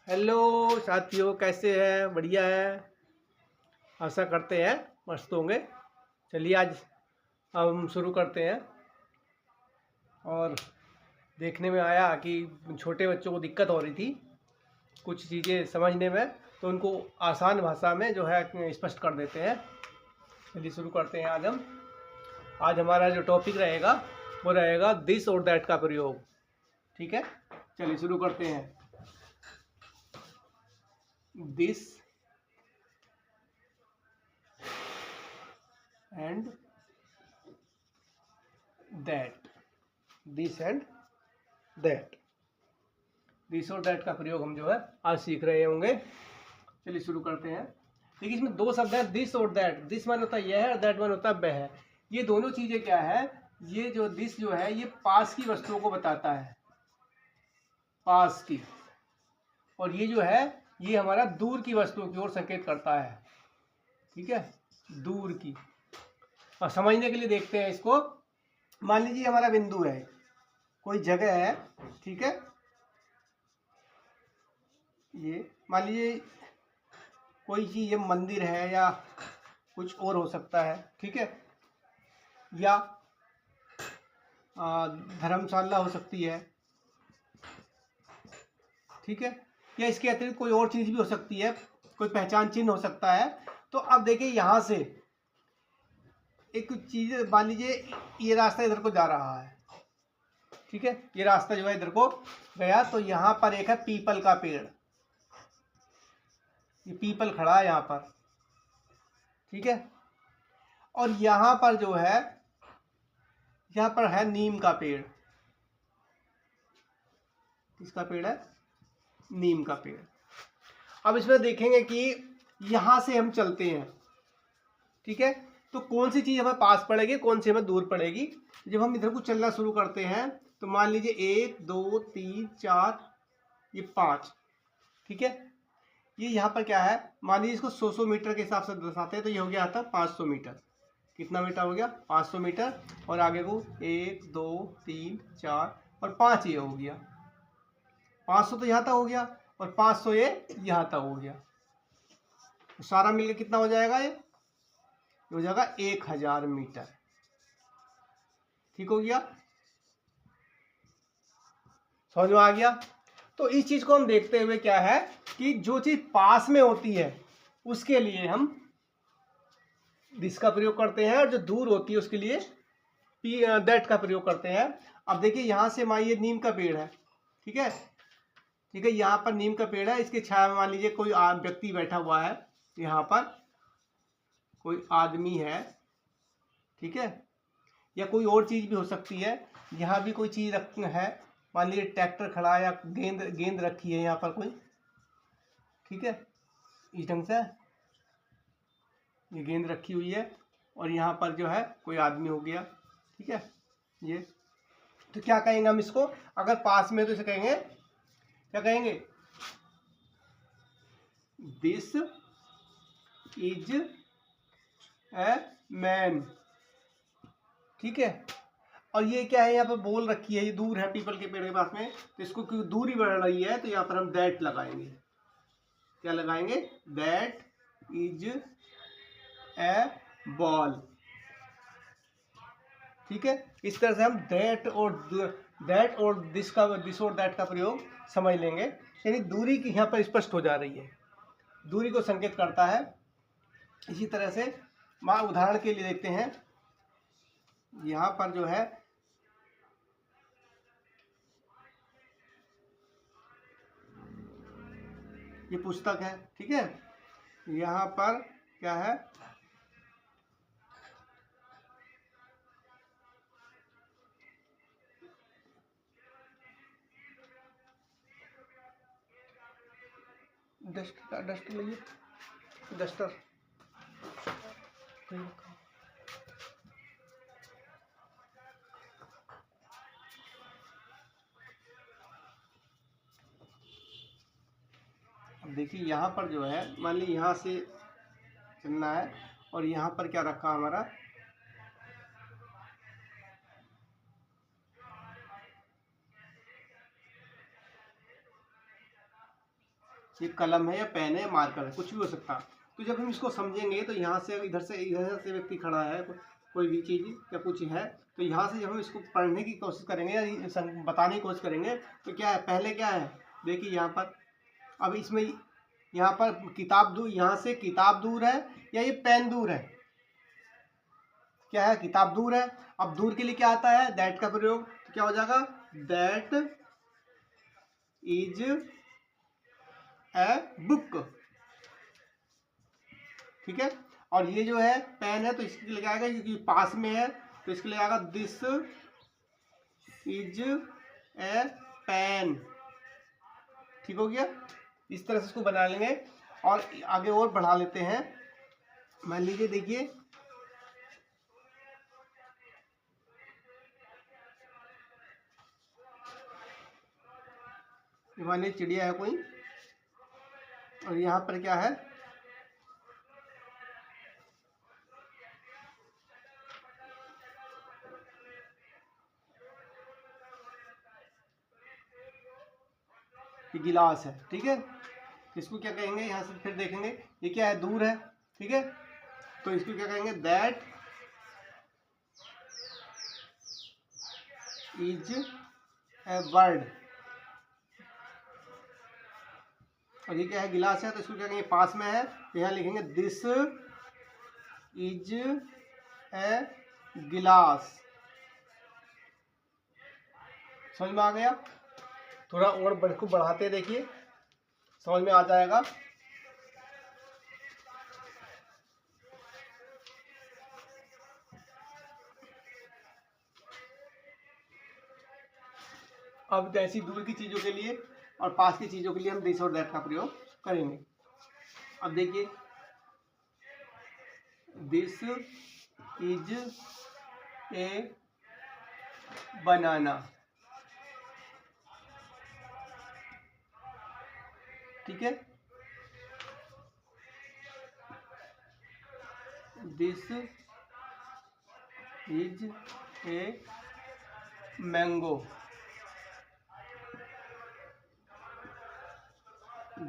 Hello साथियों, कैसे हैं? बढ़िया है। आशा करते हैं मस्त होंगे। चलिए आज हम शुरू करते हैं। और देखने में आया कि छोटे बच्चों को दिक्कत हो रही थी कुछ चीज़ें समझने में, तो उनको आसान भाषा में जो है स्पष्ट कर देते हैं। चलिए शुरू करते हैं। आज हमारा जो टॉपिक रहेगा वो रहेगा दिस और दैट का प्रयोग। ठीक है, चलिए शुरू करते हैं। This and that, this and that, this और दैट का प्रयोग हम जो है आज सीख रहे होंगे। चलिए शुरू करते हैं। देखिए इसमें दो शब्द हैं, दिस और दैट। दिस मान होता है यह है और दैट मान होता है वह है। ये दोनों चीजें क्या है, ये जो दिस जो है ये पास की वस्तुओं को बताता है, पास की। और ये जो है ये हमारा दूर की वस्तुओं की ओर संकेत करता है। ठीक है, दूर की। और समझने के लिए देखते हैं इसको। मान लीजिए हमारा बिंदु है, कोई जगह है। ठीक है, ये मान लीजिए कोई चीज, ये मंदिर है या कुछ और हो सकता है। ठीक है, या धर्मशाला हो सकती है। ठीक है, या इसके अतिरिक्त कोई और चीज भी हो सकती है, कोई पहचान चिन्ह हो सकता है। तो अब देखिए यहां से एक चीज, मान लीजिए ये रास्ता इधर को जा रहा है। ठीक है, ये रास्ता जो है इधर को गया, तो यहां पर एक है पीपल का पेड़। ये पीपल खड़ा है यहां पर। ठीक है, और यहां पर जो है, यहां पर है नीम का पेड़। किसका पेड़ है? नीम का पेड़। अब इसमें देखेंगे कि यहां से हम चलते हैं। ठीक है, तो कौन सी चीज हमें पास पड़ेगी, कौन सी हमें दूर पड़ेगी। जब हम इधर को चलना शुरू करते हैं तो मान लीजिए 1 2 3 4 ये 5। ठीक है, ये यहाँ पर क्या है, मान लीजिए इसको 100 मीटर के हिसाब से दर्शाते हैं, तो ये हो गया आता 500 मीटर। कितना मीटर हो गया? 500 मीटर। और आगे को 1 2 3 4 और 5 ये हो गया। 500 तो यहाँ तक हो गया और 500 ये यहाँ तक हो गया। तो सारा मिलकर कितना हो जाएगा? ये हो जाएगा 1000 मीटर। ठीक हो गया, समझ में आ गया। तो इस चीज को हम देखते हुए क्या है कि जो चीज पास में होती है उसके लिए हम दिस का प्रयोग करते हैं, और जो दूर होती है उसके लिए दैट का प्रयोग करते हैं। अब देखिए यहां से मान लीजिए नीम का पेड़ है। ठीक है, ठीक है, यहाँ पर नीम का पेड़ है, इसके छाया में मान लीजिए कोई व्यक्ति बैठा हुआ है। यहाँ पर कोई आदमी है। ठीक है, या कोई और चीज भी हो सकती है। यहाँ भी कोई चीज है, मान लीजिए ट्रैक्टर खड़ा है या गेंद गेंद रखी है यहाँ पर कोई। ठीक है, इस ढंग से ये गेंद रखी हुई है और यहाँ पर जो है कोई आदमी हो गया। ठीक है, ये तो क्या कहेंगे हम इसको, अगर पास में तो इसे कहेंगे, क्या कहेंगे? This is a man. ठीक है, और ये क्या है, यहाँ पर बोल रखी है, ये दूर है पीपल के पेड़ के पास में, तो इसको क्यों दूरी बढ़ रही है तो यहाँ पर हम दैट लगाएंगे। क्या लगाएंगे? That is a ball. ठीक है, इस तरह से हम दैट और दिस और दैट का प्रयोग समझ लेंगे। यानी दूरी की यहाँ पर स्पष्ट हो जा रही है, दूरी को संकेत करता है। इसी तरह से मान उदाहरण के लिए देखते हैं, यहाँ पर जो है ये पुस्तक है। ठीक है, यहाँ पर क्या है? डस्टर लइए, डस्टर। अब देखिए यहाँ पर जो है, मान लीजिए यहाँ से चलना है और यहाँ पर क्या रखा हमारा, ये कलम है या पेन है या मार्कर है, कुछ भी हो सकता है। तो जब हम इसको समझेंगे तो यहाँ से इधर से व्यक्ति खड़ा है, कोई भी चीज़ या कुछ है, तो यहाँ से जब हम इसको पढ़ने की कोशिश करेंगे या बताने की कोशिश करेंगे तो क्या है, पहले क्या है, देखिए यहाँ पर, अब इसमें यहाँ पर किताब दूर, यहाँ से किताब दूर है या ये पेन दूर है, क्या है, किताब दूर है। अब दूर के लिए क्या आता है, दैट का प्रयोग, तो क्या हो जाएगा, दैट इज ए बुक, ठीक है। और ये जो है पेन है तो इसके लिए क्या आएगा, क्योंकि पास में है तो इसके लिए आएगा दिस इज ए पेन, ठीक हो गया। इस तरह से इसको बना लेंगे और आगे और बढ़ा लेते हैं। मान लीजिए, देखिए मान लीजिए चिड़िया है कोई, और यहाँ पर क्या है, ये गिलास है, ठीक है। इसको क्या कहेंगे, यहाँ से फिर देखेंगे ये क्या है, दूर है, ठीक है। तो इसको क्या कहेंगे, दैट इज ए बर्ड। और ये क्या है, गिलास है, तो इसको क्या कहेंगे, पास में है, तो यहाँ लिखेंगे दिस इज ए गिलास। समझ में आ गया। थोड़ा और को बढ़ाते देखिए, समझ में आ जाएगा। अब ऐसी दूर की चीजों के लिए और पास की चीजों के लिए हम दिस और दैट का प्रयोग करेंगे। अब देखिए, दिस इज ए बनाना, ठीक है। This is a mango,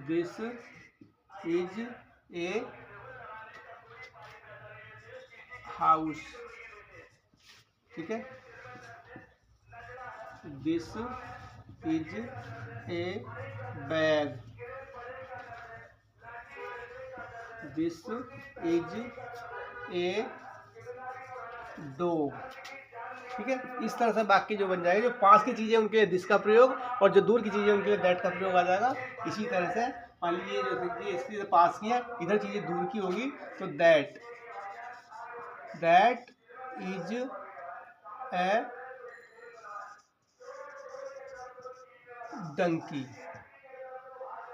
this is a house, ठीक है। This is a bag, this is a dog, ठीक है। इस तरह से वाक्य जो बन जाएगा, जो पास की चीजें उनके लिए दिस का प्रयोग और जो दूर की चीजें उनके लिए दैट का प्रयोग आ जाएगा। इसी तरह से मान लीजिए, जो देखिए इसकी पास की है, इधर चीजें दूर की होगी, तो दैट इज ए डंकी,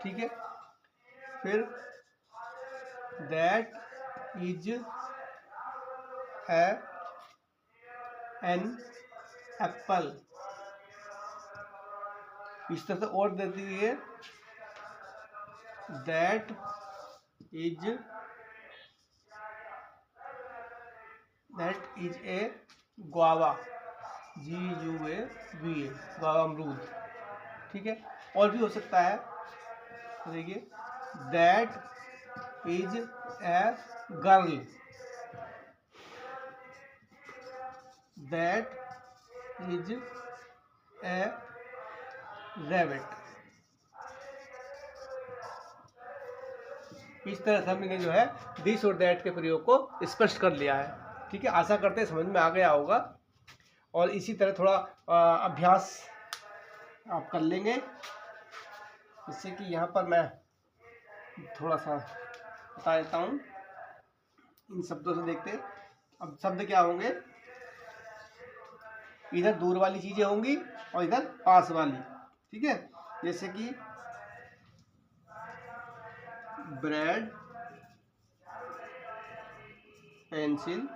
ठीक है। फिर दैट इज एन एप्पल। इस तरह से और दे दीजिए, that is a guava, GUAVA, guava अमरूद, ठीक है। और भी हो सकता है, देखिए that is a girl, that is a rabbit. इस तरह से हमने जो है दिस और दैट के प्रयोग को स्पष्ट कर लिया है, ठीक है। आशा करते हैं समझ में आ गया होगा। और इसी तरह थोड़ा अभ्यास आप कर लेंगे, जिससे कि यहाँ पर मैं थोड़ा सा बता देता हूँ। इन शब्दों से देखते हैं, अब शब्द क्या होंगे, इधर दूर वाली चीजें होंगी और इधर पास वाली, ठीक है। जैसे कि ब्रेड, पेंसिल,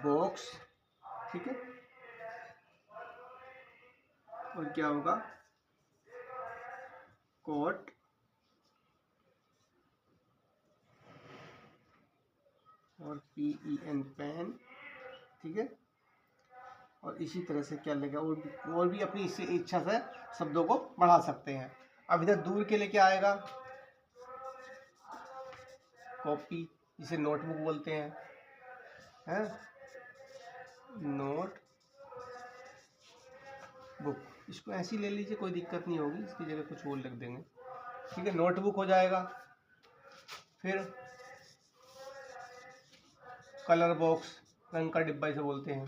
बॉक्स, ठीक है। और क्या होगा, कोट, और PEN पेन, ठीक है। और इसी तरह से क्या लेगा, और भी अपनी इच्छा से शब्दों को बढ़ा सकते हैं। अब इधर दूर के लिए क्या आएगा, कॉपी, जिसे नोटबुक बोलते हैं, नोट बुक, इसको ऐसी ले लीजिए, कोई दिक्कत नहीं होगी, इसकी जगह कुछ और लिख देंगे, ठीक है। नोटबुक हो जाएगा। फिर कलर बॉक्स, रंग का डिब्बा इसे बोलते हैं,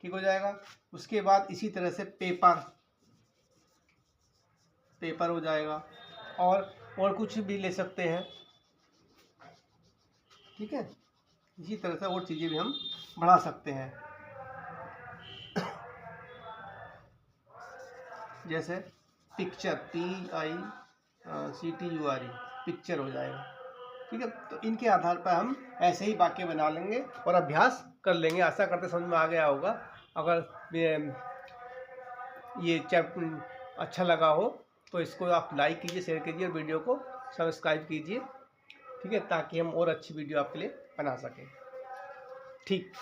ठीक हो जाएगा। उसके बाद इसी तरह से पेपर हो जाएगा, और कुछ भी ले सकते हैं, ठीक है। इसी तरह से और चीज़ें भी हम बढ़ा सकते हैं, जैसे पिक्चर, PICTURE, पिक्चर हो जाएगा, ठीक है। तो इनके आधार पर हम ऐसे ही वाक्य बना लेंगे और अभ्यास कर लेंगे। आशा करते समझ में आ गया होगा। अगर ये चैप्टर अच्छा लगा हो तो इसको आप लाइक कीजिए, शेयर कीजिए और वीडियो को सब्सक्राइब कीजिए, ठीक है, ताकि हम और अच्छी वीडियो आपके लिए बना सकें। ठीक।